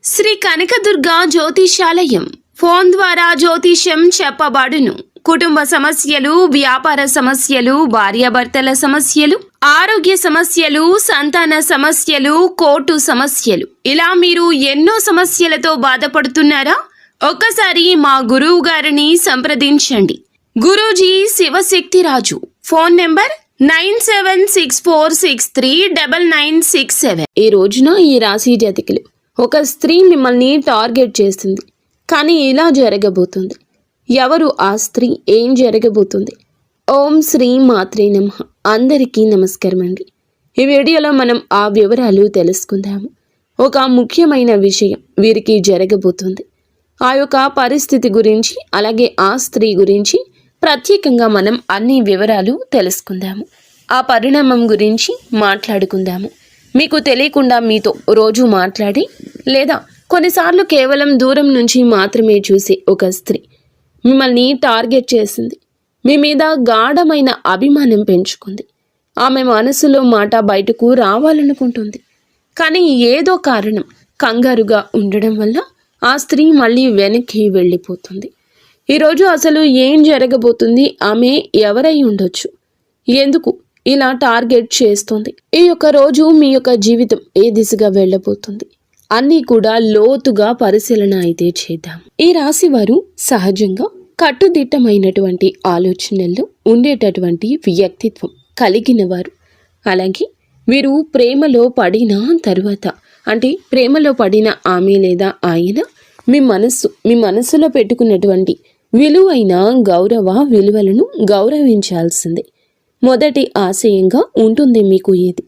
Shri Kanakadurga జ్యోతిషాలయం phone ద్వారా జ్యోతిష్యం చెప్పబడును. కుటుంబ సమస్యలు, వ్యాపార సమస్యలు, భార్యాభర్తల సమస్యలు, ఆరోగ్య సమస్యలు, సంతాన సమస్యలు, కోర్టు సమస్యలు, ఇలా మీరు ఎన్నో సమస్యలతో బాధపడుతున్నారా? ఒక్కసారి మా గురువు గారిని సంప్రదించండి. గురూజీ శివశక్తిరాజు. Phone number 9764639967. ఈ రోజున ఈ రాశి జాతకులు, ఒక స్త్రీ మిమ్మల్ని టార్గెట్ చేస్తుంది, కానీ ఇలా జరగబోతుంది. ఎవరు ఆ స్త్రీ? ఏం జరగబోతుంది? ఓం శ్రీ మాత్రే నమః. అందరికీ నమస్కారం అండి. ఈ వీడియోలో మనం ఆ వివరాలు తెలుసుకుందాము. ఒక ముఖ్యమైన విషయం వీరికి జరగబోతుంది. ఆ యొక్క పరిస్థితి గురించి, అలాగే ఆ స్త్రీ గురించి ప్రత్యేకంగా మనం అన్ని వివరాలు తెలుసుకుందాము. ఆ పరిణామం గురించి మాట్లాడుకుందాము. మీకు తెలియకుండా మీతో రోజు మాట్లాడి, లేదా కొన్నిసార్లు కేవలం దూరం నుంచి మాత్రమే చూసే ఒక స్త్రీ మిమ్మల్ని టార్గెట్ చేసింది. మీ మీద గాఢమైన అభిమానం పెంచుకుంది. ఆమె మనసులో మాట బయటకు రావాలనుకుంటుంది, కానీ ఏదో కారణం కంగారుగా ఉండడం వల్ల ఆ స్త్రీ మళ్ళీ వెనక్కి వెళ్ళిపోతుంది. ఈరోజు అసలు ఏం జరగబోతుంది? ఆమె ఎవరై ఉండొచ్చు? ఎందుకు ఇలా టార్గెట్ చేస్తుంది? ఈ యొక్క రోజు మీ యొక్క జీవితం ఏ దిశగా వెళ్ళబోతుంది అన్నీ కూడా లోతుగా పరిశీలన అయితే చేద్దాం. ఈ రాశి వారు సహజంగా కట్టుదిట్టమైనటువంటి ఆలోచనల్లో ఉండేటటువంటి వ్యక్తిత్వం కలిగిన వారు. అలాగే వీరు ప్రేమలో పడిన తరువాత, అంటే ప్రేమలో పడిన ఆమె లేదా ఆయన మీ మనసులో పెట్టుకున్నటువంటి విలువైన గౌరవ విలువలను గౌరవించాల్సిందే మొదటి ఆశయంగా ఉంటుంది మీకు. ఇది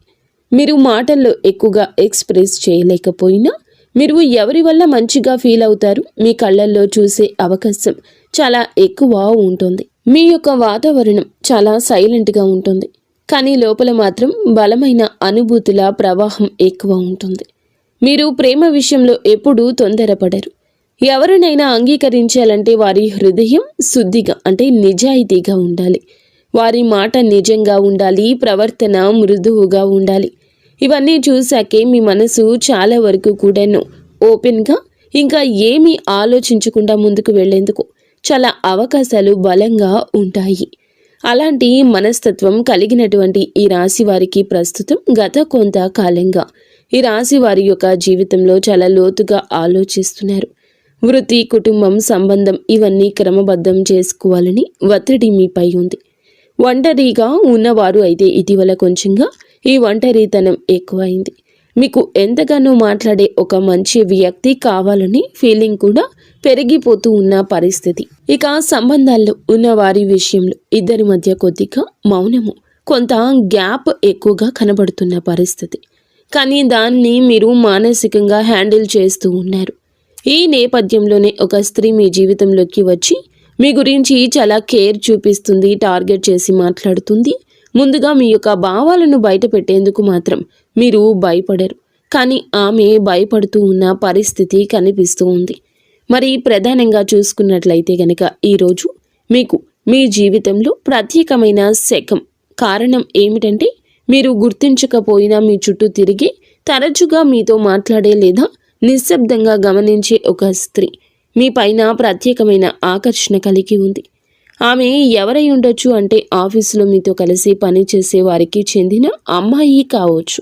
మీరు మాటల్లో ఎక్కువగా ఎక్స్ప్రెస్ చేయలేకపోయినా మీరు ఎవరి వల్ల మంచిగా ఫీల్ అవుతారు, మీ కళ్ళల్లో చూసే అవకాశం చాలా ఎక్కువ ఉంటుంది. మీ యొక్క వాతావరణం చాలా సైలెంట్గా ఉంటుంది, కానీ లోపల మాత్రం బలమైన అనుభూతుల ప్రవాహం ఎక్కువ ఉంటుంది. మీరు ప్రేమ విషయంలో ఎప్పుడూ తొందరపడరు. ఎవరినైనా అంగీకరించాలంటే వారి హృదయం శుద్ధిగా, అంటే నిజాయితీగా ఉండాలి. వారి మాట నిజంగా ఉండాలి, ప్రవర్తన మృదువుగా ఉండాలి. ఇవన్నీ చూశాకే మీ మనసు చాలా వరకు కూడాను ఓపెన్గా, ఇంకా ఏమీ ఆలోచించకుండా ముందుకు వెళ్లేందుకు చాలా అవకాశాలు బలంగా ఉంటాయి. అలాంటి మనస్తత్వం కలిగినటువంటి ఈ రాశి వారికి ప్రస్తుతం గత కొంత కాలంగా ఈ రాశి వారి యొక్క జీవితంలో చాలా లోతుగా ఆలోచిస్తున్నారు. వృత్తి, కుటుంబం, సంబంధం ఇవన్నీ క్రమబద్ధం చేసుకోవాలని ఒత్తిడి మీపై ఉంది. ఒంటరిగా ఉన్నవారు అయితే ఇటీవల కొంచెంగా ఈ ఒంటరితనం ఎక్కువైంది. మీకు ఎంతగానో మాట్లాడే ఒక మంచి వ్యక్తి కావాలని ఫీలింగ్ కూడా పెరిగిపోతూ ఉన్న పరిస్థితి. ఇక సంబంధాల్లో ఉన్న వారి విషయంలో ఇద్దరి మధ్య కొద్దిగా మౌనము, కొంత గ్యాప్ ఎక్కువగా కనబడుతున్న పరిస్థితి. కానీ దాన్ని మీరు మానసికంగా హ్యాండిల్ చేస్తూ ఉన్నారు. ఈ నేపథ్యంలోనే ఒక స్త్రీ మీ జీవితంలోకి వచ్చి మీ గురించి చాలా కేర్ చూపిస్తుంది, టార్గెట్ చేసి మాట్లాడుతుంది. ముందుగా మీ యొక్క భావాలను బయట పెట్టేందుకు మాత్రం మీరు భయపడరు, కానీ ఆమె భయపడుతూ ఉన్న పరిస్థితి కనిపిస్తూ ఉంది. మరి ప్రధానంగా చూసుకున్నట్లయితే గనక ఈరోజు మీకు మీ జీవితంలో ప్రత్యేకమైన శకం. కారణం ఏమిటంటే మీరు గుర్తించకపోయినా మీ చుట్టూ తిరిగి తరచుగా మీతో మాట్లాడే లేదా నిశ్శబ్దంగా గమనించే ఒక స్త్రీ మీ పైన ప్రత్యేకమైన ఆకర్షణ కలిగి ఉంది. ఆమె ఎవరై ఉండొచ్చు అంటే ఆఫీసులో మీతో కలిసి పనిచేసే వారికి చెందిన అమ్మాయి కావచ్చు,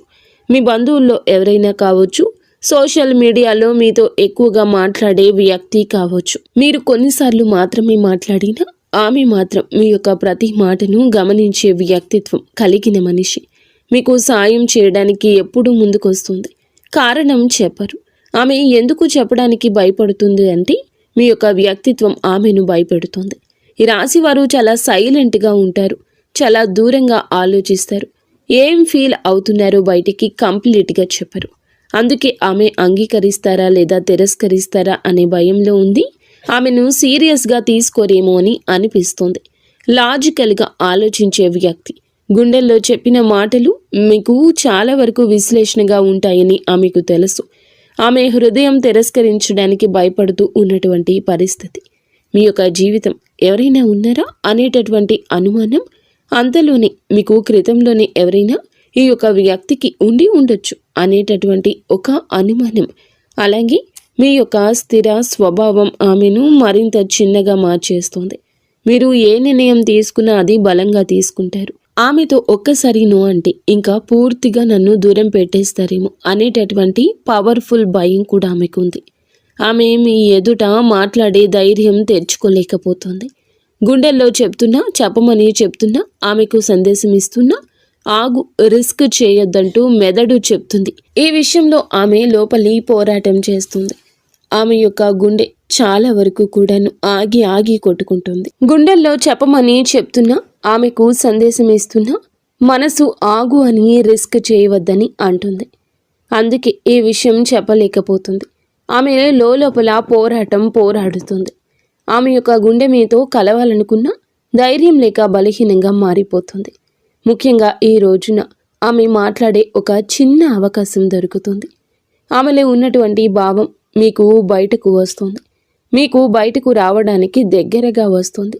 మీ బంధువుల్లో ఎవరైనా కావచ్చు, సోషల్ మీడియాలో మీతో ఎక్కువగా మాట్లాడే వ్యక్తి కావచ్చు. మీరు కొన్నిసార్లు మాత్రమే మాట్లాడినా ఆమె మాత్రం మీ యొక్క ప్రతి మాటను గమనించే వ్యక్తిత్వం కలిగిన మనిషి. మీకు సాయం చేయడానికి ఎప్పుడూ ముందుకొస్తుంది. కారణం చెప్పరు. ఆమె ఎందుకు చెప్పడానికి భయపడుతుంది అంటే మీ యొక్క వ్యక్తిత్వం ఆమెను భయపెడుతుంది. ఈ రాశి వారు చాలా సైలెంట్గా ఉంటారు, చాలా దూరంగా ఆలోచిస్తారు. ఏం ఫీల్ అవుతున్నారో బయటికి కంప్లీట్గా చెప్పరు. అందుకే ఆమె అంగీకరిస్తారా లేదా తిరస్కరిస్తారా అనే భయంలో ఉంది. ఆమెను సీరియస్గా తీసుకోరేమో అని అనిపిస్తుంది. లాజికల్గా ఆలోచించే వ్యక్తి. గుండెల్లో చెప్పిన మాటలు మీకు చాలా వరకు విశ్లేషణగా ఉంటాయని ఆమెకు తెలుసు. ఆమె హృదయం తిరస్కరించడానికి భయపడుతూ ఉన్నటువంటి పరిస్థితి. మీ యొక్క జీవితం ఎవరైనా ఉన్నారా అనేటటువంటి అనుమానం అంతలోనే మీకు క్రితంలోనే ఎవరైనా ఈ యొక్క వ్యక్తికి ఉండి ఉండొచ్చు అనేటటువంటి ఒక అనుమానం. అలాగే మీ యొక్క స్థిర స్వభావం ఆమెను మరింత చిన్నగా మార్చేస్తుంది. మీరు ఏ నిర్ణయం తీసుకున్నా అది బలంగా తీసుకుంటారు. ఆమెతో ఒక్కసారి నో అంటే ఇంకా పూర్తిగా నన్ను దూరం పెట్టేస్తారేమో అనేటటువంటి పవర్ఫుల్ భయం కూడా ఆమెకుంది. ఆమె మీ ఎదుట మాట్లాడే ధైర్యం తెచ్చుకోలేకపోతుంది. గుండెల్లో చెప్పమని చెప్తున్నా, ఆమెకు సందేశం ఇస్తున్నా, ఆగు, రిస్క్ చేయొద్దంటూ మెదడు చెప్తుంది. ఈ విషయంలో ఆమె లోపలి పోరాటం చేస్తుంది. ఆమె యొక్క గుండె చాలా వరకు కూడాను ఆగి ఆగి కొట్టుకుంటుంది. గుండెల్లో చెప్పమని చెప్తున్నా, ఆమెకు సందేశం ఇస్తున్నా, మనసు ఆగు అని రిస్క్ చేయవద్దని అంటుంది. అందుకే ఈ విషయం చెప్పలేకపోతుంది. ఆమె లోపల పోరాడుతుంది. ఆమె యొక్క గుండె మీతో కలవాలనుకున్నా ధైర్యం లేక బలహీనంగా మారిపోతుంది. ముఖ్యంగా ఈ రోజున ఆమె మాట్లాడే ఒక చిన్న అవకాశం దొరుకుతుంది. ఆమెలో ఉన్నటువంటి భావం మీకు బయటకు వస్తుంది. మీకు బయటకు రావడానికి దగ్గరగా వస్తుంది.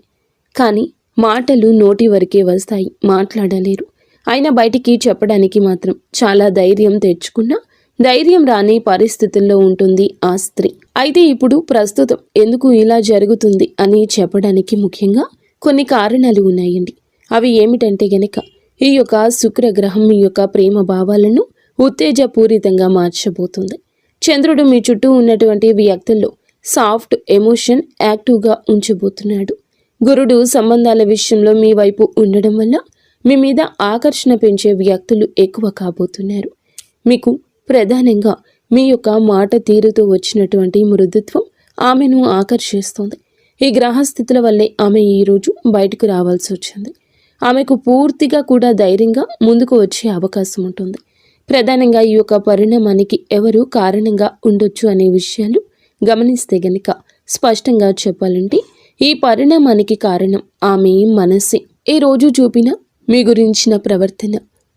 కానీ మాటలు నోటి వరకే వస్తాయి, మాట్లాడలేరు. అయినా బయటికి చెప్పడానికి మాత్రం చాలా ధైర్యం తెచ్చుకున్నా ధైర్యం రాని పరిస్థితుల్లో ఉంటుంది ఆ స్త్రీ. అయితే ఇప్పుడు ప్రస్తుతం ఎందుకు ఇలా జరుగుతుంది అని చెప్పడానికి ముఖ్యంగా కొన్ని కారణాలు ఉన్నాయండి. అవి ఏమిటంటే గనక ఈ యొక్క శుక్రగ్రహం మీ యొక్క ప్రేమ భావాలను ఉత్తేజపూరితంగా మార్చబోతుంది. చంద్రుడు మీ చుట్టూ ఉన్నటువంటి వ్యక్తుల్లో సాఫ్ట్ ఎమోషన్ యాక్టివ్గా ఉంచబోతున్నాడు. గురుడు సంబంధాల విషయంలో మీ వైపు ఉండడం వల్ల మీ మీద ఆకర్షణ పెంచే వ్యక్తులు ఎక్కువ కాబోతున్నారు. మీకు ప్రధానంగా మీ యొక్క మాట తీరుతో వచ్చినటువంటి మృదుత్వం ఆమెను ఆకర్షిస్తుంది. ఈ గ్రహస్థితుల వల్లే ఆమె ఈరోజు బయటకు రావాల్సి వచ్చింది. ఆమెకు పూర్తిగా కూడా ధైర్యంగా ముందుకు వచ్చే అవకాశం ఉంటుంది. ప్రధానంగా ఈ యొక్క పరిణామానికి ఎవరు కారణంగా ఉండొచ్చు అనే విషయాలు గమనిస్తే గనక స్పష్టంగా చెప్పాలంటే ఈ పరిణామానికి కారణం ఆమె మనసే. ఈ రోజు చూపిన మీ గురించిన ప్రవర్తన,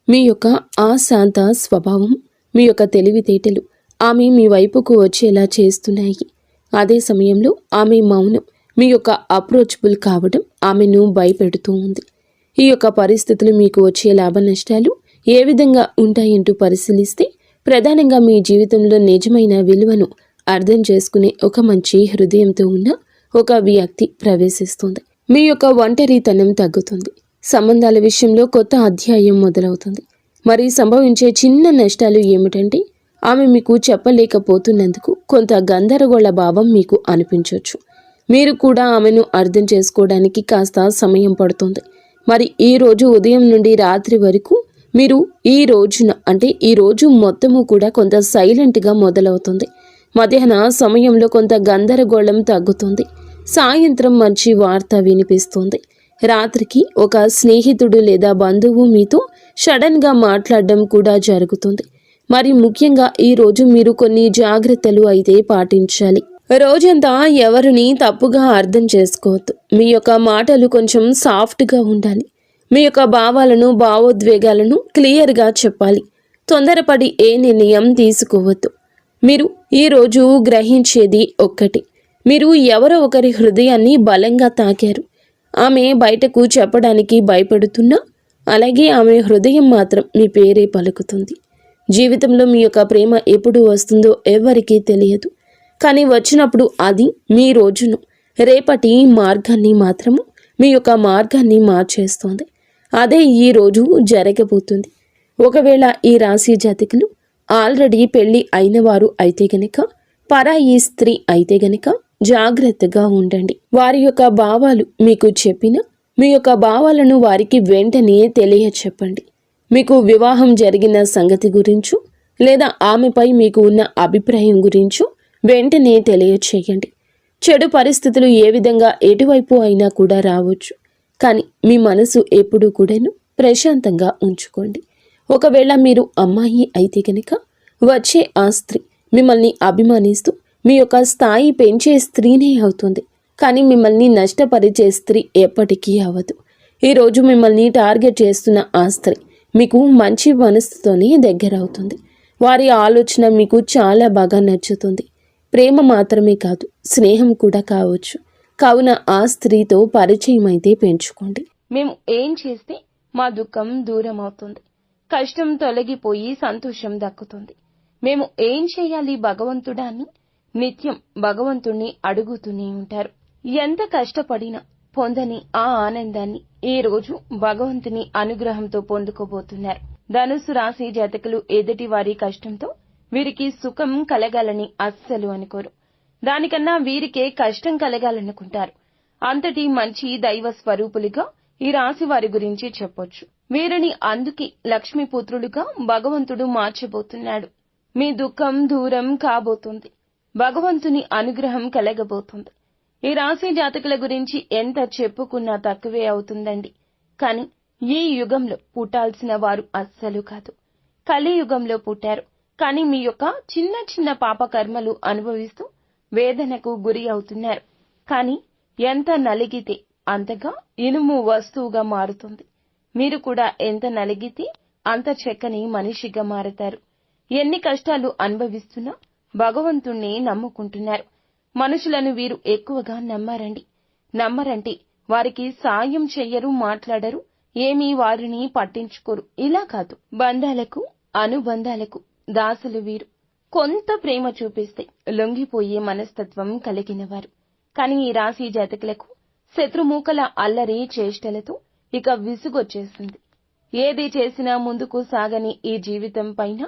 మీ యొక్క అశాంత స్వభావం, మీ యొక్క తెలివితేటలు ఆమె మీ వైపుకు వచ్చేలా చేస్తున్నాయి. అదే సమయంలో ఆమె మౌనం, మీ యొక్క అప్రోచబుల్ కావడం ఆమెను భయపెడుతూ ఉంది. ఈ యొక్క పరిస్థితులు మీకు వచ్చే లాభ నష్టాలు ఏ విధంగా ఉంటాయంటూ పరిశీలిస్తే ప్రధానంగా మీ జీవితంలో నిజమైన విలువను అర్థం చేసుకునే ఒక మంచి హృదయంతో ఉన్న ఒక వ్యక్తి ప్రవేశిస్తుంది. మీ యొక్క ఒంటరితనం తగ్గుతుంది. సంబంధాల విషయంలో కొత్త అధ్యాయం మొదలవుతుంది. మరి సంభవించే చిన్న నష్టాలు ఏమిటంటే ఆమె మీకు చెప్పలేకపోతున్నందుకు కొంత గందరగోళ భావం మీకు అనిపించవచ్చు. మీరు కూడా ఆమెను అర్థం చేసుకోవడానికి కాస్త సమయం పడుతుంది. మరి ఈ రోజు ఉదయం నుండి రాత్రి వరకు మీరు ఈ రోజు మొత్తము కూడా కొంత సైలెంట్గా మొదలవుతుంది. మధ్యాహ్న సమయంలో కొంత గందరగోళం తగ్గుతుంది. సాయంత్రం మంచి వార్త వినిపిస్తుంది. రాత్రికి ఒక స్నేహితుడు లేదా బంధువు మీతో సడన్గా మాట్లాడడం కూడా జరుగుతుంది. మరి ముఖ్యంగా ఈ రోజు మీరు కొన్ని జాగ్రత్తలు అయితే పాటించాలి. రోజంతా ఎవరిని తప్పుగా అర్థం చేసుకోవద్దు. మీ యొక్క మాటలు కొంచెం సాఫ్ట్గా ఉండాలి. మీ యొక్క భావాలను, భావోద్వేగాలను క్లియర్గా చెప్పాలి. తొందరపడి ఏ నిర్ణయం తీసుకోవద్దు. మీరు ఈరోజు గ్రహించేది ఒక్కటి, మీరు ఎవరో ఒకరి హృదయాన్ని బలంగా తాకారు. ఆమె బయటకు చెప్పడానికి భయపడుతున్నా అలాగే ఆమె హృదయం మాత్రం మీ పేరే పలుకుతుంది. జీవితంలో మీ యొక్క ప్రేమ ఎప్పుడు వస్తుందో ఎవరికీ తెలియదు. కానీ వచ్చినప్పుడు అది మీ రోజును, రేపటి మార్గాన్ని మాత్రము మీ యొక్క మార్గాన్ని మార్చేస్తుంది. అదే ఈ రోజు జరగబోతుంది. ఒకవేళ ఈ రాశి జాతకులు ఆల్రెడీ పెళ్లి అయిన వారు అయితే గనక, పరాయి స్త్రీ అయితే గనక జాగ్రత్తగా ఉండండి. వారి యొక్క భావాలు మీకు చెప్పిన మీ యొక్క భావాలను వారికి వెంటనే తెలియచెప్పండి. మీకు వివాహం జరిగిన సంగతి గురించో లేదా ఆమెపై మీకు ఉన్న అభిప్రాయం గురించో వెంటనే తెలియచేయండి. చెడు పరిస్థితులు ఏ విధంగా ఎటువైపు అయినా కూడా రావచ్చు. కానీ మీ మనసు ఎప్పుడూ కూడాను ప్రశాంతంగా ఉంచుకోండి. ఒకవేళ మీరు అమ్మాయి అయితే కనుక వచ్చే ఆ స్త్రీ మిమ్మల్ని అభిమానిస్తూ మీ యొక్క స్థాయి పెంచే స్త్రీనే అవుతుంది. కానీ మిమ్మల్ని నష్టపరిచే స్త్రీ ఎప్పటికీ అవ్వదు. ఈరోజు మిమ్మల్ని టార్గెట్ చేస్తున్న ఆ స్త్రీ మీకు మంచి మనసుతోనే దగ్గర అవుతుంది. వారి ఆలోచన మీకు చాలా బాగా నచ్చుతుంది. ప్రేమ మాత్రమే కాదు, స్నేహం కూడా కావచ్చు. కావున ఆ స్త్రీతో పరిచయం అయితే పెంచుకోండి. మేము ఏం చేస్తే మా దుఃఖం దూరం అవుతుంది, కష్టం తొలగిపోయి సంతోషం దక్కుతుంది, మేము ఏం చేయాలి భగవంతుడా అని నిత్యం భగవంతుణ్ణి అడుగుతూనే ఉంటారు. ఎంత కష్టపడినా పొందని ఆ ఆనందాన్ని ఈ రోజు భగవంతుని అనుగ్రహంతో పొందుకోబోతున్నారు. ధనుసు రాశి జాతకులు ఎదుటి వారి కష్టంతో వీరికి సుఖం కలగాలని అస్సలు అనుకోరు. దానికన్నా వీరికే కష్టం కలగాలనుకుంటారు. అంతటి మంచి దైవ స్వరూపులుగా ఈ రాశి వారి గురించి చెప్పొచ్చు. వీరిని అందుకే లక్ష్మీపుత్రులుగా భగవంతుడు మార్చబోతున్నాడు. మీ దుఃఖం దూరం కాబోతుంది. భగవంతుని అనుగ్రహం కలగబోతుంది. ఈ రాశి జాతకుల గురించి ఎంత చెప్పుకున్నా తక్కువే అవుతుందండి. కాని ఈ యుగంలో పుట్టాల్సిన వారు అస్సలు కాదు. కలియుగంలో పుట్టారు. కాని మీ యొక్క చిన్న చిన్న పాపకర్మలు అనుభవిస్తూ వేదనకు గురి అవుతున్నారు. కాని ఎంత నలిగితే అంతగా ఇనుము వస్తువుగా మారుతుంది. మీరు కూడా ఎంత నలిగితే అంత చక్కని మనిషిగా మారతారు. ఎన్ని కష్టాలు అనుభవిస్తున్నా భగవంతుణ్ణి నమ్ముకుంటున్నారు. మనుషులను వీరు ఎక్కువగా నమ్మరంటే వారికి సాయం చెయ్యరు, మాట్లాడరు, ఏమీ వారిని పట్టించుకోరు. ఇలా కాదు, బంధాలకు అనుబంధాలకు దాసులు వీరు. కొంత ప్రేమ చూపిస్తే లొంగిపోయే మనస్తత్వం కలిగినవారు. కాని ఈ రాశి జాతకులకు శత్రుమూకల అల్లరి చేష్టలతో ఇక విసుగొచ్చేసింది. ఏది చేసినా ముందుకు సాగని ఈ జీవితం పైన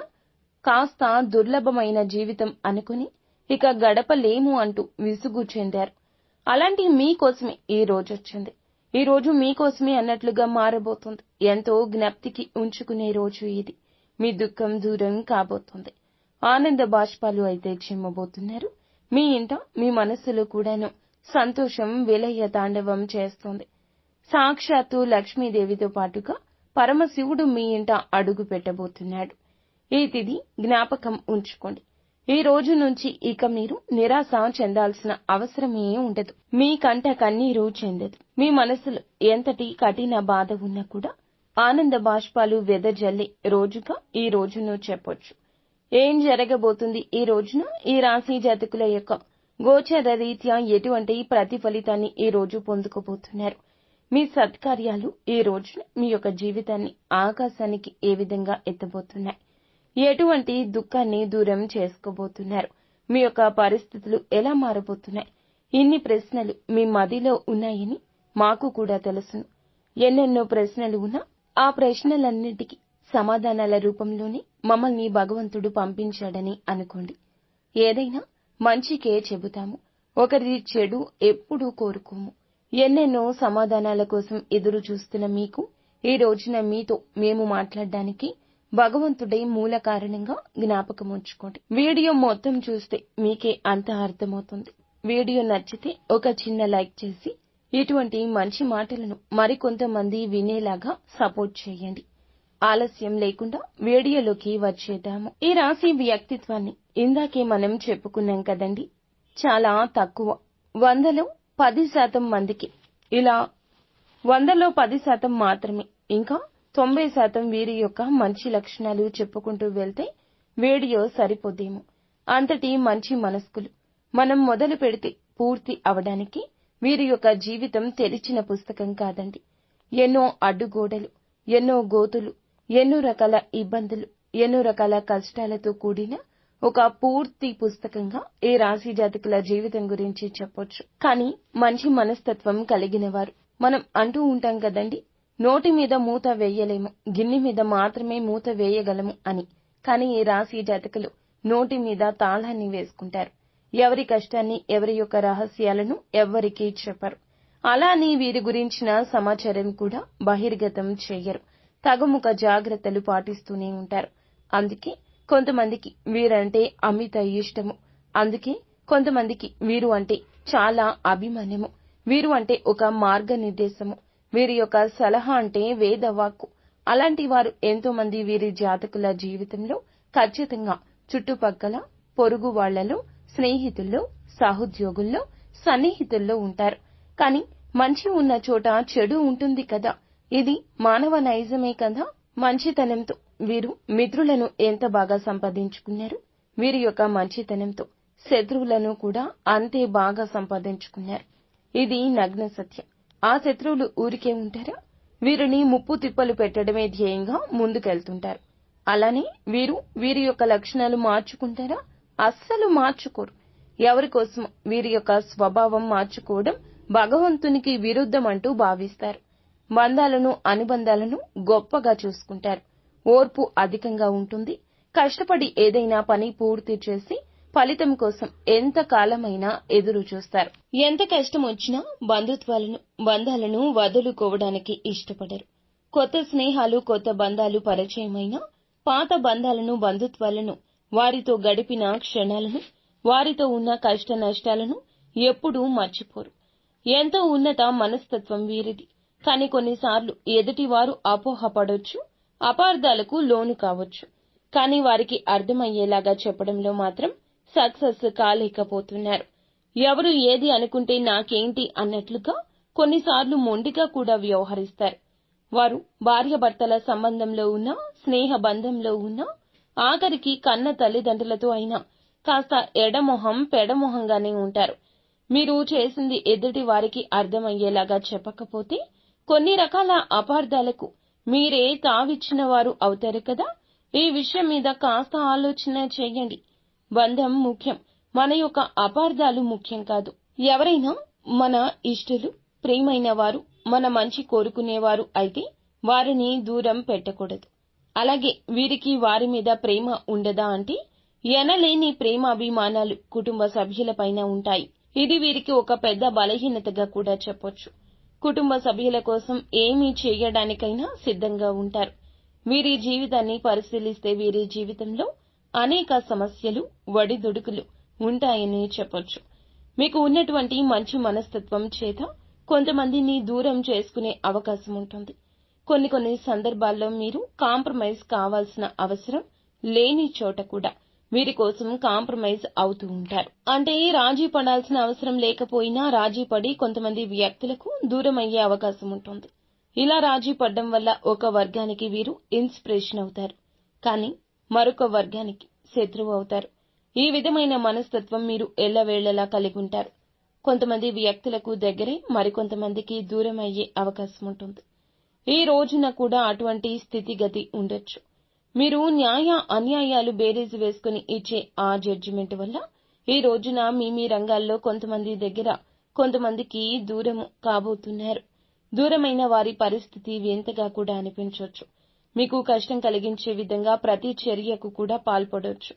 కాస్త దుర్లభమైన జీవితం అనుకుని ఇక గడపలేము అంటూ విసుగు చెందారు. అలాంటి మీకోసమే ఈ రోజొచ్చింది. ఈ రోజు మీకోసమే అన్నట్లుగా మారబోతుంది. ఎంతో జ్ఞప్తికి ఉంచుకునే రోజు ఇది. మీ దుఃఖం దూరం కాబోతుంది. ఆనంద బాష్పాలు అయితే చిమ్మబోతున్నారు. మీ ఇంట మీ మనస్సులో కూడాను సంతోషం విలయ తాండవం చేస్తోంది. సాక్షాత్తు లక్ష్మీదేవితో పాటుగా పరమశివుడు మీ ఇంట అడుగు పెట్టబోతున్నాడు. ఈ తిథి జ్ఞాపకం ఉంచుకోండి. ఈ రోజు నుంచి ఇక మీరు నిరాశ చెందాల్సిన అవసరమే ఉండదు. మీ కంట కన్నీరు చెందదు. మీ మనసులో ఎంతటి కఠిన బాధ ఉన్నా కూడా ఆనంద బాష్పాలు వెదజల్లే రోజుగా ఈ రోజును చెప్పొచ్చు. ఏం జరగబోతుంది ఈ రోజున? ఈ రాశి జాతకుల యొక్క గోచర రీత్యా ఎటువంటి ప్రతిఫలితాన్ని ఈ రోజు పొందుకోబోతున్నారు? మీ సత్కార్యాలు ఈ రోజున మీ యొక్క జీవితాన్ని ఆకాశానికి ఏ విధంగా ఎత్తబోతున్నాయి? ఎటువంటి దుఃఖాన్ని దూరం చేసుకోబోతున్నారు? మీ యొక్క పరిస్థితులు ఎలా మారబోతున్నాయి? ఇన్ని ప్రశ్నలు మీ మదిలో ఉన్నాయని మాకు కూడా తెలుసును. ఎన్నెన్నో ప్రశ్నలు ఉన్నా ఆ ప్రశ్నలన్నిటికీ సమాధానాల రూపంలోనే మమ్మల్ని భగవంతుడు పంపించాడని అనుకోండి. ఏదైనా మంచికే చెబుతాము, ఒకరి చెడు ఎప్పుడూ కోరుకోము. ఎన్నెన్నో సమాధానాల కోసం ఎదురు చూస్తున్న మీకు ఈ రోజున మీతో మేము మాట్లాడడానికి భగవంతుడే మూల కారణంగా జ్ఞాపకం ఉంచుకోండి. వీడియో మొత్తం చూస్తే మీకే అంత అర్థమవుతుంది. వీడియో నచ్చితే ఒక చిన్న లైక్ చేసి ఇటువంటి మంచి మాటలను మరికొంతమంది వినేలాగా సపోర్ట్ చేయండి. ఆలస్యం లేకుండా వీడియోలోకి వచ్చేద్దాము. ఈ రాశి వ్యక్తిత్వాన్ని ఇందాకే మనం చెప్పుకున్నాం కదండి. చాలా తక్కువ, 100లో 10% మందికి ఇలా 100లో 10% మాత్రమే, ఇంకా 90% వీరి యొక్క మంచి లక్షణాలు చెప్పుకుంటూ వెళ్తే వీడియో సరిపోదేమో. అంతటి మంచి మనస్కులు. మనం మొదలు పెడితే పూర్తి అవడానికి వీరి యొక్క జీవితం తెరిచిన పుస్తకం కాదండి. ఎన్నో అడ్డుగోడలు, ఎన్నో గోతులు, ఎన్నో రకాల ఇబ్బందులు, ఎన్నో రకాల కష్టాలతో కూడిన ఒక పూర్తి పుస్తకంగా ఈ రాశి జాతకుల జీవితం గురించి చెప్పొచ్చు. కానీ మంచి మనస్తత్వం కలిగిన వారు. మనం అంటూ ఉంటాం కదండి, నోటి మీద మూత వేయలేము, గిన్నె మీద మాత్రమే మూత వేయగలము అని. కానీ ఈ రాశి జాతకులు నోటి మీద తాళాన్ని వేసుకుంటారు. ఎవరి కష్టాన్ని, ఎవరి యొక్క రహస్యాలను ఎవ్వరికీ చెప్పరు. అలా అని వీరి గురించిన సమాచారం కూడా బహిర్గతం చెయ్యరు. తగుముఖ జాగ్రత్తలు పాటిస్తూనే ఉంటారు. అందుకే కొంతమందికి వీరంటే అమిత ఇష్టము. అందుకే కొంతమందికి వీరు అంటే చాలా అభిమానము. వీరు అంటే ఒక మార్గనిర్దేశము. వీరి యొక్క సలహా అంటే వేదవాక్కు. అలాంటి వారు ఎంతో మంది వీరి జాతకుల జీవితంలో ఖచ్చితంగా చుట్టుపక్కల, పొరుగు వాళ్లలో, స్నేహితుల్లో, సహోద్యోగుల్లో, సన్నిహితుల్లో ఉంటారు. కానీ మంచి ఉన్న చోట చెడు ఉంటుంది కదా. ఇది మానవ నైజమే కదా. మంచితనంతో వీరు మిత్రులను ఎంత బాగా సంపాదించుకున్నారు. వీరి యొక్క మంచితనంతో శత్రువులను కూడా అంతే బాగా సంపాదించుకున్నారు. ఇది నగ్న సత్యం. ఆ శత్రువులు ఊరికే ఉంటారా? వీరిని ముప్పు తిప్పలు పెట్టడమే ధ్యేయంగా ముందుకెళ్తుంటారు. అలానే వీరి యొక్క లక్షణాలు మార్చుకుంటారా? అస్సలు మార్చుకోరు. ఎవరి కోసం వీరి యొక్క స్వభావం మార్చుకోవడం భగవంతునికి విరుద్ధం అంటూ భావిస్తారు. బంధాలను అనుబంధాలను గొప్పగా చూసుకుంటారు. ఓర్పు అధికంగా ఉంటుంది. కష్టపడి ఏదైనా పని పూర్తి చేసి ఫలితం కోసం ఎంత కాలమైనా ఎదురు చూస్తారు. ఎంత కష్టం వచ్చినా బంధాలను వదులుకోవడానికి ఇష్టపడరు. కొత్త స్నేహాలు కొత్త బంధాలు పరిచయమైనా పాత బంధుత్వాలను వారితో గడిపిన క్షణాలను వారితో ఉన్న కష్ట నష్టాలను ఎప్పుడూ మర్చిపోరు. ఎంతో ఉన్నత మనస్తత్వం వీరిది. కానీ కొన్నిసార్లు ఎదుటివారు అపోహపడొచ్చు, అపార్థాలకు లోను కావచ్చు. కానీ వారికి అర్థమయ్యేలాగా చెప్పడంలో మాత్రం సక్సెస్ కాలేకపోతున్నారు. ఎవరు ఏది అనుకుంటే నాకేంటి అన్నట్లుగా కొన్నిసార్లు మొండిగా కూడా వ్యవహరిస్తారు. వారు భార్యాభర్తల సంబంధంలో ఉన్నా, స్నేహ బంధంలో ఉన్నా, ఆఖరికి కన్న తల్లిదండ్రులతో అయినా కాస్త ఎడమొహం పెడమొహంగానే ఉంటారు. మీరు చేసింది ఎదుటి వారికి అర్థమయ్యేలాగా చెప్పకపోతే కొన్ని రకాల అపార్థాలకు మీరే తావిచ్చిన వారు అవుతారు కదా. ఈ విషయం మీద కాస్త ఆలోచన చేయండి. బంధం ముఖ్యం, మన యొక్క అపార్థాలు ముఖ్యం కాదు. ఎవరైనా మన ఇష్టలు, ప్రియమైన వారు, మన మంచి కోరుకునేవారు అయితే వారిని దూరం పెట్టకూడదు. అలాగే వీరికి వారి మీద ప్రేమ ఉండదా అంటే ఎనలేని ప్రేమాభిమానాలు కుటుంబ సభ్యులపైన ఉంటాయి. ఇది వీరికి ఒక పెద్ద బలహీనతగా కూడా చెప్పొచ్చు. కుటుంబ సభ్యుల కోసం ఏమీ చేయడానికైనా సిద్ధంగా ఉంటారు. వీరి జీవితాన్ని పరిశీలిస్తే వీరి జీవితంలో అనేక సమస్యలు, ఒడిదుడుకులు ఉంటాయని చెప్పొచ్చు. మీకు ఉన్నటువంటి మంచి మనస్తత్వం చేత కొంతమందిని దూరం చేసుకునే అవకాశం ఉంటుంది. కొన్ని సందర్భాల్లో మీరు కాంప్రమైజ్ కావాల్సిన అవసరం లేని చోట కూడా వీరి కోసం కాంప్రమైజ్ అవుతూ ఉంటారు. అంటే రాజీ పడాల్సిన అవసరం లేకపోయినా రాజీ పడి కొంతమంది వ్యక్తులకు దూరం అయ్యే అవకాశం ఉంటుంది. ఇలా రాజీ పడడం వల్ల ఒక వర్గానికి వీరు ఇన్స్పిరేషన్ అవుతారు, కానీ మరొక వర్గానికి శత్రువు అవుతారు. ఈ విధమైన మనస్తత్వం మీరు ఎల్లవేళలా కలిగి ఉంటారు. కొంతమంది వ్యక్తులకు దగ్గరే మరికొంతమందికి దూరం అయ్యే అవకాశం ఉంటుంది. ఈ రోజున కూడా అటువంటి స్థితిగతి ఉండొచ్చు. మీరు న్యాయ అన్యాయాలు బేరీజు వేసుకుని ఇచ్చే ఆ జడ్జిమెంట్ వల్ల ఈ రోజున మీ రంగాల్లో కొంతమంది దగ్గర కొంతమందికి దూరం కాబోతున్నారు. దూరమైన వారి పరిస్థితి వింతగా కూడా అనిపించవచ్చు. మీకు కష్టం కలిగించే విధంగా ప్రతి చర్యకు కూడా పాల్పడొచ్చు.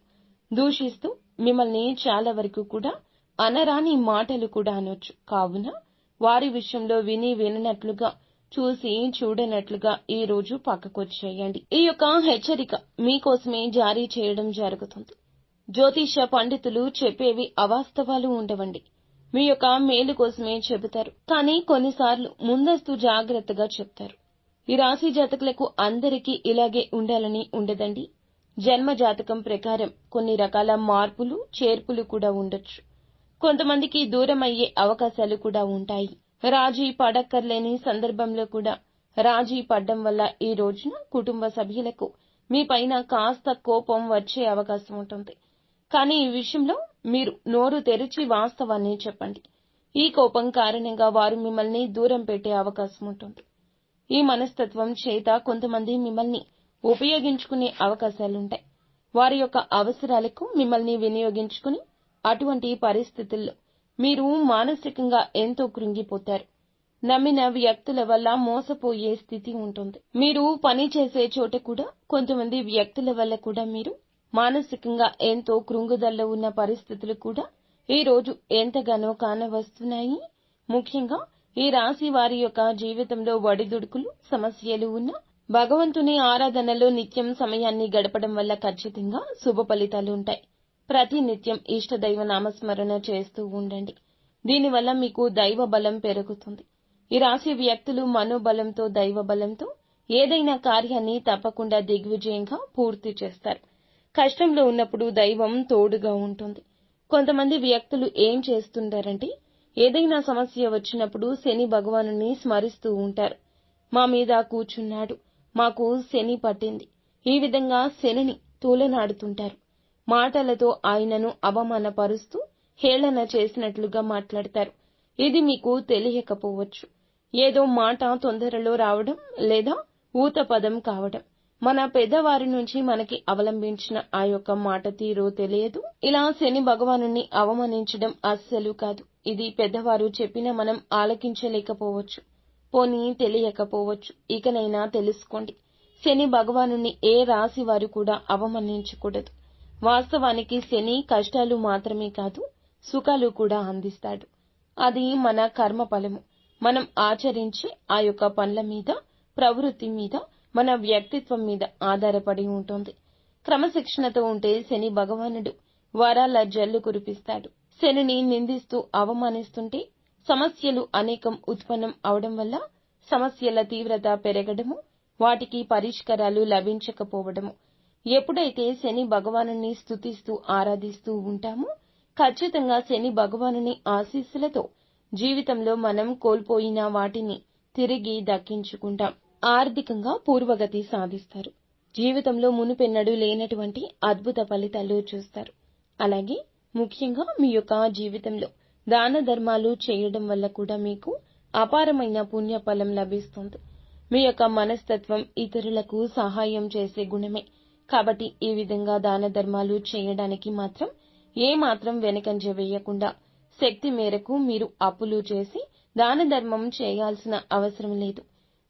దూషిస్తూ మిమ్మల్ని చాలా వరకు కూడా అనరాని మాటలు కూడా అనొచ్చు. కావున వారి విషయంలో విననట్లుగా, చూసి చూడనట్లుగా ఈ రోజు పక్కకొచ్చేయండి. ఈ యొక్క హెచ్చరిక మీకోసమే జారీ చేయడం జరుగుతుంది. జ్యోతిష పండితులు చెప్పేవి అవాస్తవాలు ఉండవండి. మీ యొక్క మేలు కోసమే చెబుతారు. కానీ కొన్నిసార్లు ముందస్తు జాగ్రత్తగా చెప్తారు. ఈ రాశి జాతకులకు అందరికీ ఇలాగే ఉండాలని ఉండదండి. జన్మ జాతకం ప్రకారం కొన్ని రకాల మార్పులు, చేర్పులు కూడా ఉండొచ్చు. కొంతమందికి దూరం అయ్యే అవకాశాలు కూడా ఉంటాయి. రాజీ పడక్కర్లేని సందర్భంలో కూడా రాజీ పడ్డం వల్ల ఈ రోజున కుటుంబ సభ్యులకు మీ పైన కాస్త కోపం వచ్చే అవకాశం ఉంటుంది. కానీ ఈ విషయంలో మీరు నోరు తెరిచి వాస్తవాన్ని చెప్పండి. ఈ కోపం కారణంగా వారు మిమ్మల్ని దూరం పెట్టే అవకాశం ఉంటుంది. ఈ మనస్తత్వం చేత కొంతమంది మిమ్మల్ని ఉపయోగించుకునే అవకాశాలుంటాయి. వారి యొక్క అవసరాలకు మిమ్మల్ని వినియోగించుకుని అటువంటి పరిస్థితుల్లో మీరు మానసికంగా ఎంతో కృంగిపోతారు. నమ్మిన వ్యక్తుల వల్ల మోసపోయే స్థితి ఉంటుంది. మీరు పని చేసే చోట కూడా కొంతమంది వ్యక్తుల వల్ల కూడా మీరు మానసికంగా ఎంతో కృంగుదల్లో ఉన్న పరిస్థితులు కూడా ఈ రోజు ఎంతగానో కానవస్తున్నాయి. ముఖ్యంగా ఈ రాశి వారి యొక్క జీవితంలో ఒడిదుడుకులు, సమస్యలు ఉన్న భగవంతుని ఆరాధనలో నిత్యం సమయాన్ని గడపడం వల్ల ఖచ్చితంగా శుభ ఫలితాలు ఉంటాయి. ప్రతి నిత్యం ఇష్టదైవ నామస్మరణ చేస్తూ ఉండండి. దీనివల్ల మీకు దైవ బలం పెరుగుతుంది. ఈ రాశి వ్యక్తులు మనోబలంతో, దైవ బలంతో ఏదైనా కార్యాన్ని తప్పకుండా దిగ్విజయంగా పూర్తి చేస్తారు. కష్టంలో ఉన్నప్పుడు దైవం తోడుగా ఉంటుంది. కొంతమంది వ్యక్తులు ఏం చేస్తుంటారంటే ఏదైనా సమస్య వచ్చినప్పుడు శని భగవానుని స్మరిస్తూ ఉంటారు. మా మీద కూర్చున్నాడు, మాకు శని పట్టింది, ఈ విధంగా శనిని తూలనాడుతుంటారు. మాటలతో ఆయనను అవమానపరుస్తూ హేళన చేసినట్లుగా మాట్లాడతారు. ఇది మీకు తెలియకపోవచ్చు. ఏదో మాట తొందరలో రావడం లేదా ఊతపదం కావడం, మన పెద్దవారి నుంచి మనకి అవలంబించిన ఆ యొక్క మాట తీరు తెలియదు. ఇలా శని భగవానుని అవమానించడం అస్సలు కాదు. ఇది పెద్దవారు చెప్పినా మనం ఆలకించలేకపోవచ్చు, పోనీ తెలియకపోవచ్చు. ఇకనైనా తెలుసుకోండి, శని భగవానుని ఏ రాశి వారు కూడా అవమానించకూడదు. వాస్తవానికి శని కష్టాలు మాత్రమే కాదు, సుఖాలు కూడా అందిస్తాడు. అది మన కర్మ ఫలము. మనం ఆచరించే ఆ యొక్క పనుల మీద, ప్రవృత్తి మీద, మన వ్యక్తిత్వం మీద ఆధారపడి ఉంటుంది. క్రమశిక్షణతో ఉంటే శని భగవానుడు వరాల జల్లు కురిపిస్తాడు. శనిని నిందిస్తూ అవమానిస్తుంటే సమస్యలు అనేకం ఉత్పన్నం అవడం వల్ల సమస్యల తీవ్రత పెరగడము, వాటికి పరిష్కారాలు లభించకపోవడము. ఎప్పుడైతే శని భగవానుని స్తుతిస్తూ ఆరాధిస్తూ ఉంటామో ఖచ్చితంగా శని భగవానుని ఆశీస్సులతో జీవితంలో మనం కోల్పోయిన వాటిని తిరిగి దక్కించుకుంటాం. ఆర్థికంగా పూర్వగతి సాధిస్తారు. జీవితంలో మునుపెన్నడూ లేనటువంటి అద్భుత ఫలితాలు చూస్తారు. అలాగే ముఖ్యంగా మీ యొక్క జీవితంలో దాన ధర్మాలు చేయడం వల్ల కూడా మీకు అపారమైన పుణ్యఫలం లభిస్తుంది. మీ యొక్క మనస్తత్వం ఇతరులకు సహాయం చేసే గుణమే. కాబట్టి ఈ విధంగా దాన ధర్మాలు చేయడానికి మాత్రం ఏమాత్రం వెనకంజ వేయకుండా శక్తి మేరకు మీరు అప్పులు చేసి దాన ధర్మం చేయాల్సిన అవసరం లేదు.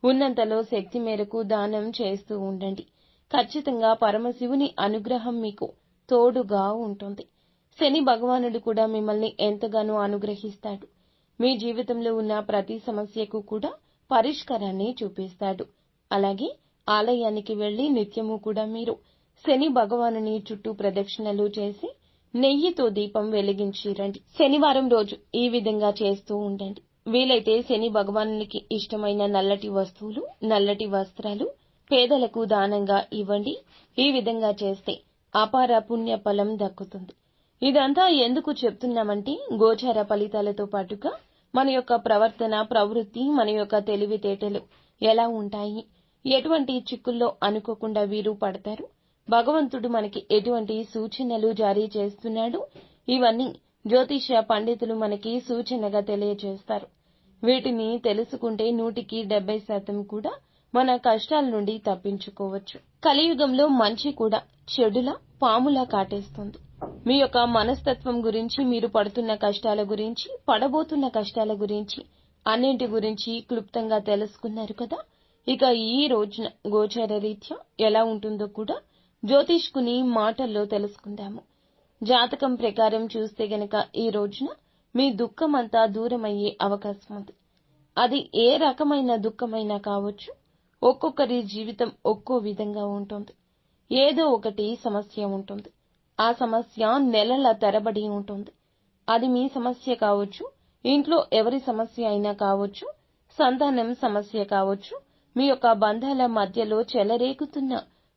ఉన్నంతలో శక్తి మేరకు దానం చేస్తూ ఉండండి. ఖచ్చితంగా పరమశివుని అనుగ్రహం మీకు తోడుగా ఉంటుంది. శని భగవానుడు కూడా మిమ్మల్ని ఎంతగానో అనుగ్రహిస్తాడు. మీ జీవితంలో ఉన్న ప్రతి సమస్యకు కూడా పరిష్కారాన్ని చూపిస్తాడు. అలాగే ఆలయానికి వెళ్లి నిత్యము కూడా మీరు శని భగవానుని చుట్టూ ప్రదక్షిణలు చేసి నెయ్యితో దీపం వెలిగించి రండి. శనివారం రోజు ఈ విధంగా చేస్తూ ఉండండి. వీలైతే శని భగవానునికి ఇష్టమైన నల్లటి వస్తువులు, నల్లటి వస్త్రాలు పేదలకు దానంగా ఇవ్వండి. ఈ విధంగా చేస్తే అపార పుణ్య ఫలం దక్కుతుంది. ఇదంతా ఎందుకు చెప్తున్నామంటే గోచార ఫలితాలతో పాటుగా మన యొక్క ప్రవర్తన, ప్రవృత్తి, మన యొక్క తెలివితేటలు ఎలా ఉంటాయి, ఎటువంటి చిక్కుల్లో అనుకోకుండా వీరు పడతారు, భగవంతుడు మనకి ఎటువంటి సూచనలు జారీ చేస్తున్నాడు, ఇవన్నీ జ్యోతిష్య పండితులు మనకి సూచనగా తెలియజేస్తారు. వీటిని తెలుసుకుంటే 100% కూడా మన కష్టాల నుండి తప్పించుకోవచ్చు. కలియుగంలో మంచి కూడా చెడులా పాములా కాటేస్తుంది. మీ యొక్క మనస్తత్వం గురించి, మీరు పడుతున్న కష్టాల గురించి, పడబోతున్న కష్టాల గురించి, అన్నింటి గురించి క్లుప్తంగా తెలుసుకున్నారు కదా. ఇక ఈ రోజున గోచార రీత్యా ఎలా ఉంటుందో కూడా జ్యోతిష్కుని మాటల్లో తెలుసుకుందాము. జాతకం ప్రకారం చూస్తే గనక ఈ రోజున మీ దుఃఖమంతా దూరమయ్యే అవకాశం ఉంది. అది ఏ రకమైన దుఃఖమైనా కావచ్చు. ఒక్కొక్కరి జీవితం ఒక్కో విధంగా ఉంటుంది. ఏదో ఒకటి సమస్య ఉంటుంది. ఆ సమస్య నెలల తరబడి ఉంటుంది. అది మీ సమస్య కావచ్చు, ఇంట్లో ఎవరి సమస్య అయినా కావచ్చు, సంతానం సమస్య కావచ్చు, మీ యొక్క బంధాల మధ్యలో చెలరేగుతున్న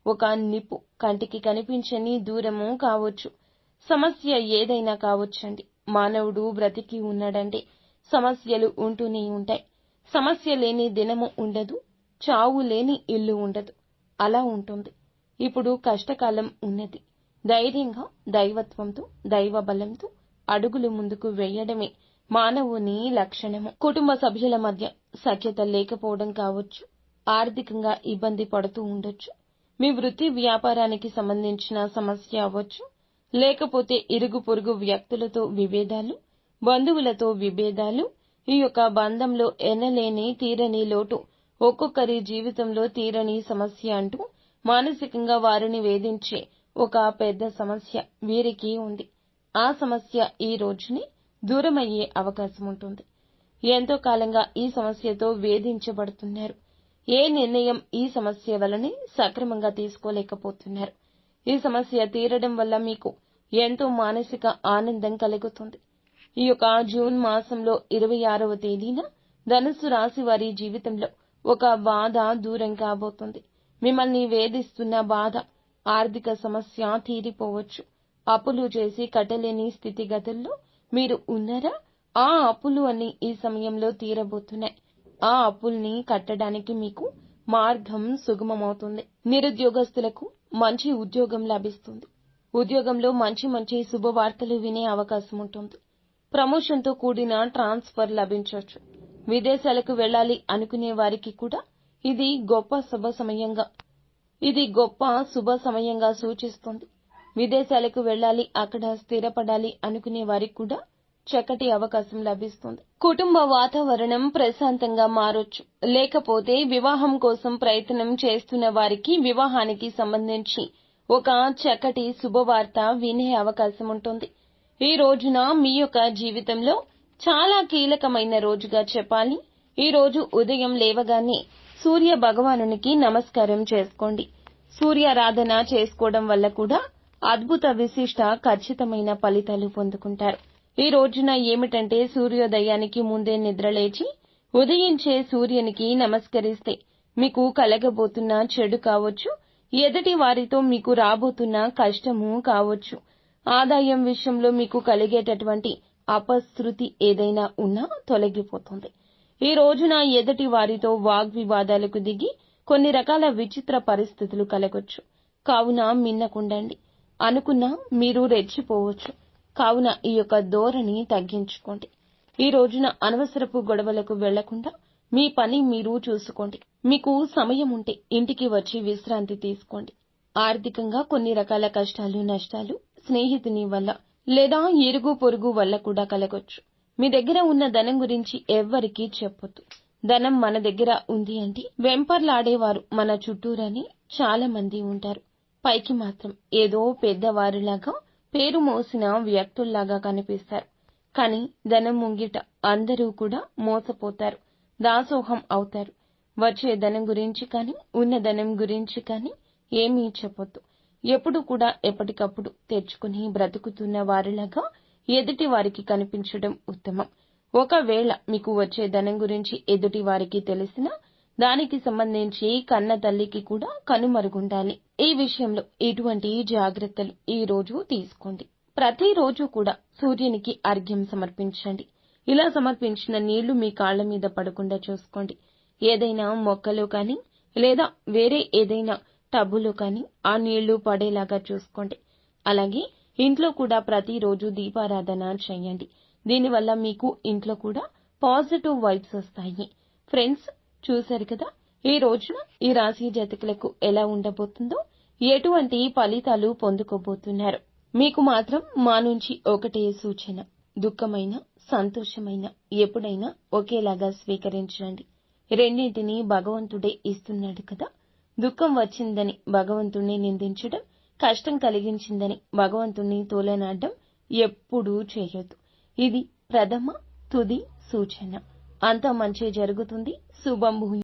ఒక నిప్పు, కంటికి కనిపించని దూరము కావచ్చు. సమస్య ఏదైనా కావచ్చండి. మానవుడు బ్రతికి ఉన్నాడంటే సమస్యలు ఉంటూనే ఉంటాయి. సమస్య లేని దినము ఉండదు, చావు లేని ఇల్లు ఉండదు. అలా ఉంటుంది. ఇప్పుడు కష్టకాలం ఉన్నది. ధైర్యంగా, దైవత్వంతో, దైవ బలంతో అడుగులు ముందుకు వేయడమే మానవుని లక్షణము. కుటుంబ సభ్యుల మధ్య సఖ్యత లేకపోవడం కావచ్చు, ఆర్థికంగా ఇబ్బంది పడుతూ ఉండొచ్చు, మీ వృత్తి వ్యాపారానికి సంబంధించిన సమస్య అవ్వచ్చు, లేకపోతే ఇరుగు పొరుగు వ్యక్తులతో విభేదాలు, బంధువులతో విభేదాలు, ఈ యొక్క బంధంలో ఎనలేని తీరని లోటు, ఒక్కొక్కరి జీవితంలో తీరని సమస్య అంటూ మానసికంగా వారిని వేధించే ఒక పెద్ద సమస్య వీరికి ఉంది. ఆ సమస్య ఈ రోజునే దూరమయ్యే అవకాశం ఉంటుంది. ఎంతో కాలంగా ఈ సమస్యతో వేధించబడుతున్నారు. ఏ నిర్ణయం ఈ సమస్య వలనే సక్రమంగా తీసుకోలేకపోతున్నారు. ఈ సమస్య తీరడం వల్ల మీకు ఎంతో మానసిక ఆనందం కలుగుతుంది. ఈ యొక్క జూన్ మాసంలో 26వ తేదీన ధనుస్సు రాశి వారి జీవితంలో ఒక బాధ దూరం కాబోతుంది. మిమ్మల్ని వేధిస్తున్న బాధ, ఆర్థిక సమస్య తీరిపోవచ్చు. అప్పులు చేసి కట్టలేని స్థితిగతుల్లో మీరు ఉన్నారా? ఆ అప్పులు అన్ని ఈ సమయంలో తీరబోతున్నాయి. ఆ అప్పుల్ని కట్టడానికి మీకు మార్గం సుగమమవుతుంది. నిరుద్యోగస్తులకు మంచి ఉద్యోగం లభిస్తుంది. ఉద్యోగంలో మంచి మంచి శుభవార్తలు వినే అవకాశం ఉంటుంది. ప్రమోషన్తో కూడిన ట్రాన్స్ఫర్ లభించవచ్చు. విదేశాలకు వెళ్లాలి అనుకునే వారికి కూడా ఇది గొప్ప శుభ సమయంగా ఇది గొప్ప శుభ సమయంగా సూచిస్తుంది. విదేశాలకు వెళ్ళాలి, అక్కడ స్థిరపడాలి అనుకునే వారికి కూడా చక్కటి అవకాశం లభిస్తుంది. కుటుంబ వాతావరణం ప్రశాంతంగా మారొచ్చు. లేకపోతే వివాహం కోసం ప్రయత్నం చేస్తున్న వారికి వివాహానికి సంబంధించి ఒక చక్కటి శుభవార్త వినే అవకాశం ఉంటుంది. ఈ రోజున మీ యొక్క జీవితంలో చాలా కీలకమైన రోజుగా చెప్పాలి. ఈ రోజు ఉదయం లేవగానే సూర్య భగవానునికి నమస్కారం చేసుకోండి. సూర్యారాధన చేసుకోవడం వల్ల కూడా అద్భుత విశిష్ట ఖచ్చితమైన ఫలితాలు పొందుకుంటారు. ఈ రోజున ఏమిటంటే సూర్యోదయానికి ముందే నిద్రలేచి ఉదయించే సూర్యునికి నమస్కరిస్తే మీకు కలగబోతున్న చెడు కావచ్చు, ఎదుటి వారితో మీకు రాబోతున్న కష్టము కావచ్చు, ఆదాయం విషయంలో మీకు కలిగేటటువంటి అపశృతి ఏదైనా ఉన్నా తొలగిపోతుంది. ఈ రోజున ఎదుటి వారితో వాగ్వివాదాలకు దిగి కొన్ని రకాల విచిత్ర పరిస్థితులు కలగొచ్చు. కావున మిన్నకుండండి. అనుకున్నా మీరు రెచ్చిపోవచ్చు. కావున ఈ యొక్క ధోరణి తగ్గించుకోండి. ఈ రోజున అనవసరపు గొడవలకు వెళ్లకుండా మీ పని మీరు చూసుకోండి. మీకు సమయం ఉంటే ఇంటికి వచ్చి విశ్రాంతి తీసుకోండి. ఆర్థికంగా కొన్ని రకాల కష్టాలు, నష్టాలు స్నేహితుని వల్ల లేదా ఇరుగు పొరుగు వల్ల కూడా కలగొచ్చు. మీ దగ్గర ఉన్న ధనం గురించి ఎవ్వరికీ చెప్పొద్దు. ధనం మన దగ్గర ఉంది అంటే వెంపర్లాడేవారు మన చుట్టూరని చాలా మంది ఉంటారు. పైకి మాత్రం ఏదో పెద్దవారిలాగా పేరు మోసిన వ్యక్తుల్లాగా కనిపిస్తారు. కానీ ధనం ముంగిట అందరూ కూడా మోసపోతారు, దాసోహం అవుతారు. వచ్చే ధనం గురించి కానీ ఉన్న ధనం గురించి కానీ ఏమీ చెప్పొద్దు. ఎప్పుడు కూడా ఎప్పటికప్పుడు తెచ్చుకుని బ్రతుకుతున్న వారిలాగా ఎదుటి వారికి కనిపించడం ఉత్తమం. ఒకవేళ మీకు వచ్చే ధనం గురించి ఎదుటి వారికి తెలిసినా దానికి సంబంధించి కన్న తల్లికి కూడా కనుమరుగుండాలి. ఈ విషయంలో ఎటువంటి జాగ్రత్తలు ఈ రోజు తీసుకోండి. ప్రతిరోజు కూడా సూర్యునికి అర్ఘ్యం సమర్పించండి. ఇలా సమర్పించిన నీళ్లు మీ కాళ్ల మీద పడకుండా చూసుకోండి. ఏదైనా మొక్కలో కానీ లేదా వేరే ఏదైనా టబ్బులో కానీ ఆ నీళ్లు పడేలాగా చూసుకోండి. అలాగే ఇంట్లో కూడా ప్రతిరోజు దీపారాధన చేయండి. దీనివల్ల మీకు ఇంట్లో కూడా పాజిటివ్ వైబ్స్ వస్తాయి. ఫ్రెండ్స్, చూశారు కదా ఈ రోజున ఈ రాశి జాతకులకు ఎలా ఉండబోతుందో, ఎటువంటి ఫలితాలు పొందుకోబోతున్నారు. మీకు మాత్రం మా నుంచి ఒకటే సూచన: దుఃఖమైన సంతోషమైన ఎప్పుడైనా ఒకేలాగా స్వీకరించండి. రెండింటినీ భగవంతుడే ఇస్తున్నాడు కదా. దుఃఖం వచ్చిందని భగవంతుణ్ణి నిందించడం, కష్టం కలిగించిందని భగవంతుణ్ణి తోలనాడడం ఎప్పుడూ చేయొద్దు. ఇది ప్రథమ తుది సూచన. అంతా మంచి జరుగుతుంది. శుభం భూయాత్.